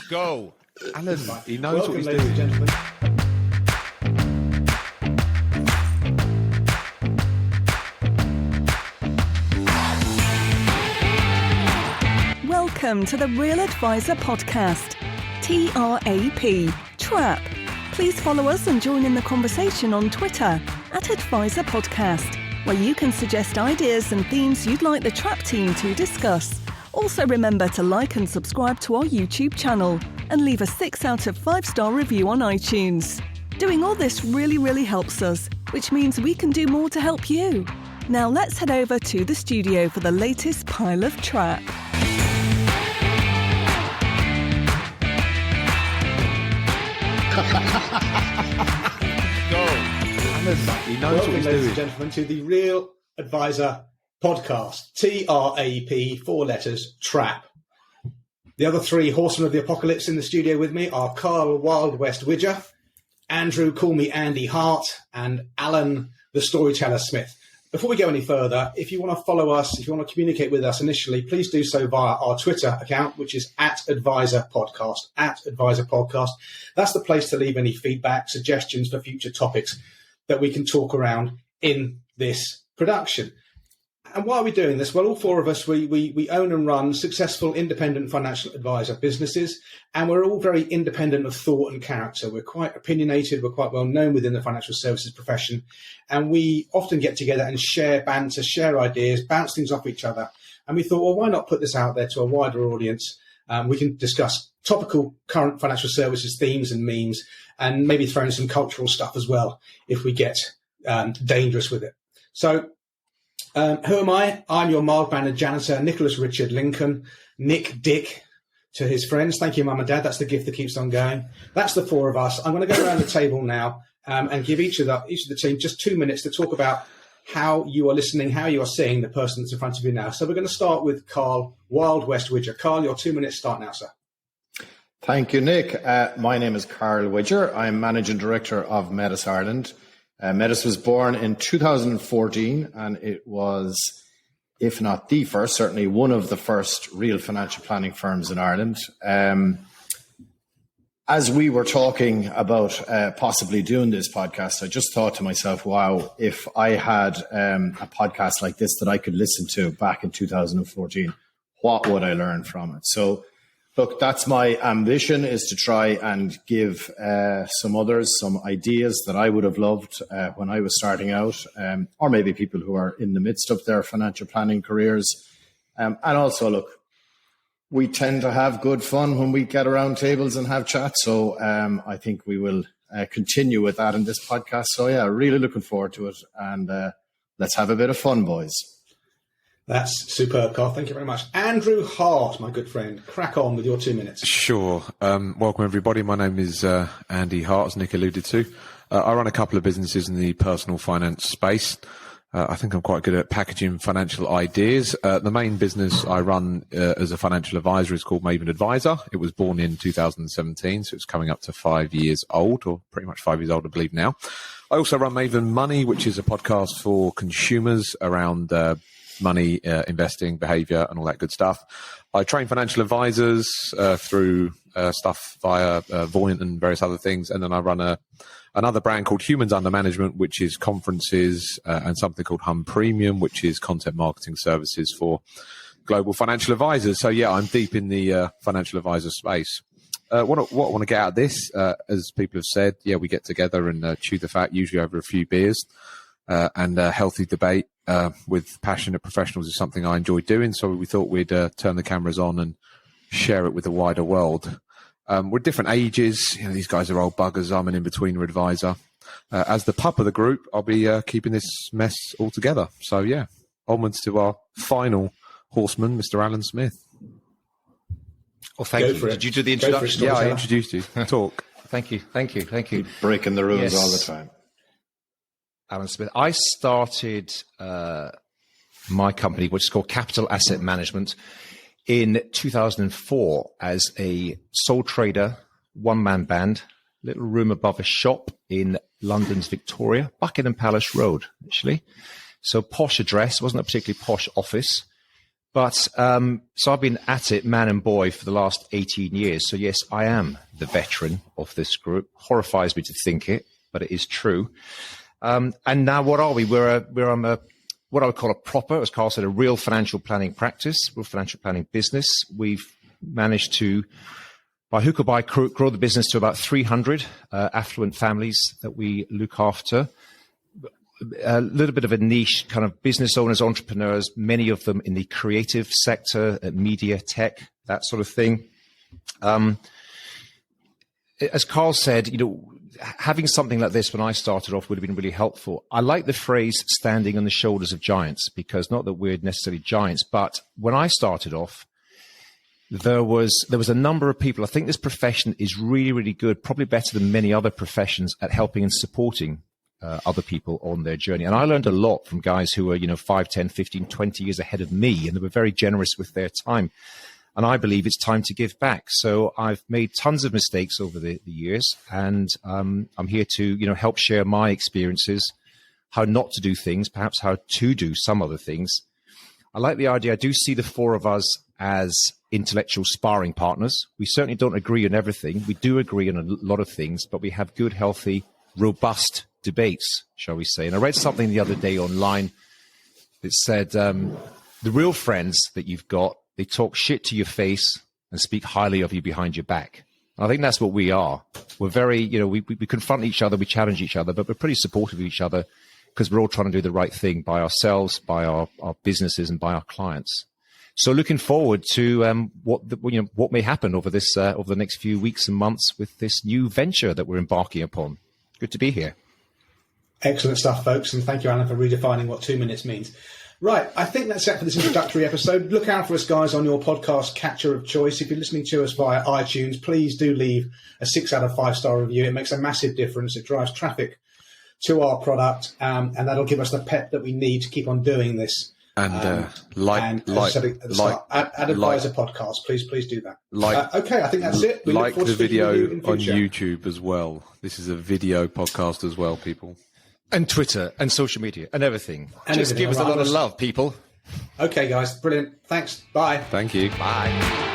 Go. Alan, he knows Welcome, what he's ladies and doing. gentlemen. Welcome to the Real Advisor Podcast, TRAP, TRAP. Please follow us and join in the conversation on Twitter @Advisor Podcast, where you can suggest ideas and themes you'd like the TRAP team to discuss. Also remember to like and subscribe to our YouTube channel and leave a 6 out of 5-star review on iTunes. Doing all this really helps us, which means we can do more to help you. Now let's head over to the studio for the latest pile of TRAP. Go. Alan, he knows Welcome, what he's ladies and doing. gentlemen, to the Real Advisor Podcast, TRAP, 4 letters, TRAP. The other 3 horsemen of the apocalypse in the studio with me are Carl Wild West Widger, Andrew, call me Andy Hart, and Alan, the Storyteller Smith. Before we go any further, if you want to follow us, if you want to communicate with us initially, please do so via our Twitter account, which is @AdvisorPodcast, @AdvisorPodcast. That's the place to leave any feedback, suggestions for future topics that we can talk around in this production. And why are we doing this? Well, all 4 of us, we own and run successful independent financial advisor businesses, and we're all very independent of thought and character. We're quite opinionated, we're quite well known within the financial services profession, and we often get together and share banter, share ideas, bounce things off each other. And we thought, well, why not put this out there to a wider audience? We can discuss topical current financial services themes and memes, and maybe throw in some cultural stuff as well if we get dangerous with it. So, who am I? I'm your mild-mannered janitor, Nicholas Richard Lincoln, Nick Dick to his friends. Thank you, Mum and Dad. That's the gift that keeps on going. That's the 4 of us. I'm going to go around the table now and give each of the team just 2 minutes to talk about how you are listening, how you are seeing the person that's in front of you now. So we're going to start with Carl Wild West Widger. Carl, your 2 minutes start now, sir. Thank you, Nick. My name is Carl Widger. I'm Managing Director of Metis Ireland. Metis was born in 2014, and it was, if not the first, certainly one of the first real financial planning firms in Ireland. As we were talking about possibly doing this podcast, I just thought to myself, wow, if I had a podcast like this that I could listen to back in 2014, what would I learn from it? So, look, that's my ambition, is to try and give some others some ideas that I would have loved when I was starting out, or maybe people who are in the midst of their financial planning careers. And also, look, we tend to have good fun when we get around tables and have chats. So I think we will continue with that in this podcast. So, yeah, really looking forward to it. And let's have a bit of fun, boys. That's superb, Carl. Thank you very much. Andrew Hart, my good friend, crack on with your 2 minutes. Sure. Welcome, everybody. My name is Andy Hart, as Nick alluded to. I run a couple of businesses in the personal finance space. I think I'm quite good at packaging financial ideas. The main business I run as a financial advisor is called Maven Advisor. It was born in 2017, so it's coming up to 5 years old, or pretty much 5 years old, I believe now. I also run Maven Money, which is a podcast for consumers around money, investing, behavior, and all that good stuff. I train financial advisors through stuff via Voyant and various other things. And then I run another brand called Humans Under Management, which is conferences, and something called Hum Premium, which is content marketing services for global financial advisors. So, yeah, I'm deep in the financial advisor space. What I want to get out of this, as people have said, yeah, we get together and chew the fat, usually over a few beers, and healthy debate with passionate professionals is something I enjoy doing. So we thought we'd turn the cameras on and share it with the wider world. We're different ages. You know, these guys are old buggers. I'm an in-betweener advisor. As the pup of the group, I'll be keeping this mess all together. So, yeah, onwards to our final horseman, Mr. Alan Smith. Well, thank you. Did you do the introduction? Yeah, I introduced you. Talk. Thank you. You're breaking the rules all the time. Alan Smith. I started my company, which is called Capital Asset Management, in 2004 as a sole trader, one-man band, little room above a shop in London's Victoria, Buckingham Palace Road, actually. So posh address, wasn't a particularly posh office. But so I've been at it, man and boy, for the last 18 years. So yes, I am the veteran of this group. Horrifies me to think it, but it is true. And now what are we? We're what I would call a proper, as Carl said, a real financial planning practice, real financial planning business. We've managed to, by hook or by crook, grow the business to about 300 affluent families that we look after. A little bit of a niche, kind of business owners, entrepreneurs, many of them in the creative sector, media, tech, that sort of thing. As Carl said, having something like this when I started off would have been really helpful. I like the phrase standing on the shoulders of giants, because not that we're necessarily giants, but when I started off, there was a number of people. I think this profession is really, really good, probably better than many other professions at helping and supporting other people on their journey. And I learned a lot from guys who were, 5, 10, 15, 20 years ahead of me, and they were very generous with their time. And I believe it's time to give back. So I've made tons of mistakes over the years, and I'm here to, help share my experiences, how not to do things, perhaps how to do some other things. I like the idea. I do see the four of us as intellectual sparring partners. We certainly don't agree on everything. We do agree on a lot of things, but we have good, healthy, robust debates, shall we say. And I read something the other day online that said the real friends that you've got, they talk shit to your face and speak highly of you behind your back. And I think that's what we are. We're very, we confront each other, we challenge each other, but we're pretty supportive of each other because we're all trying to do the right thing by ourselves, by our businesses, and by our clients. So looking forward to what may happen over the next few weeks and months with this new venture that we're embarking upon. Good to be here. Excellent stuff, folks, and thank you, Alan, for redefining what 2 minutes means. Right, I think that's it for this introductory episode. Look out for us, guys, on your podcast catcher of choice. If you're listening to us via iTunes, please do leave a 6 out of 5 star review. It makes a massive difference. It drives traffic to our product, and that'll give us the pep that we need to keep on doing this. And Advisor Podcast, please do that. Okay, I think that's it. We like the video on YouTube as well. This is a video podcast as well, people. And Twitter and social media and everything. Just give us a lot of love, people. Okay, guys. Brilliant. Thanks. Bye. Thank you. Bye.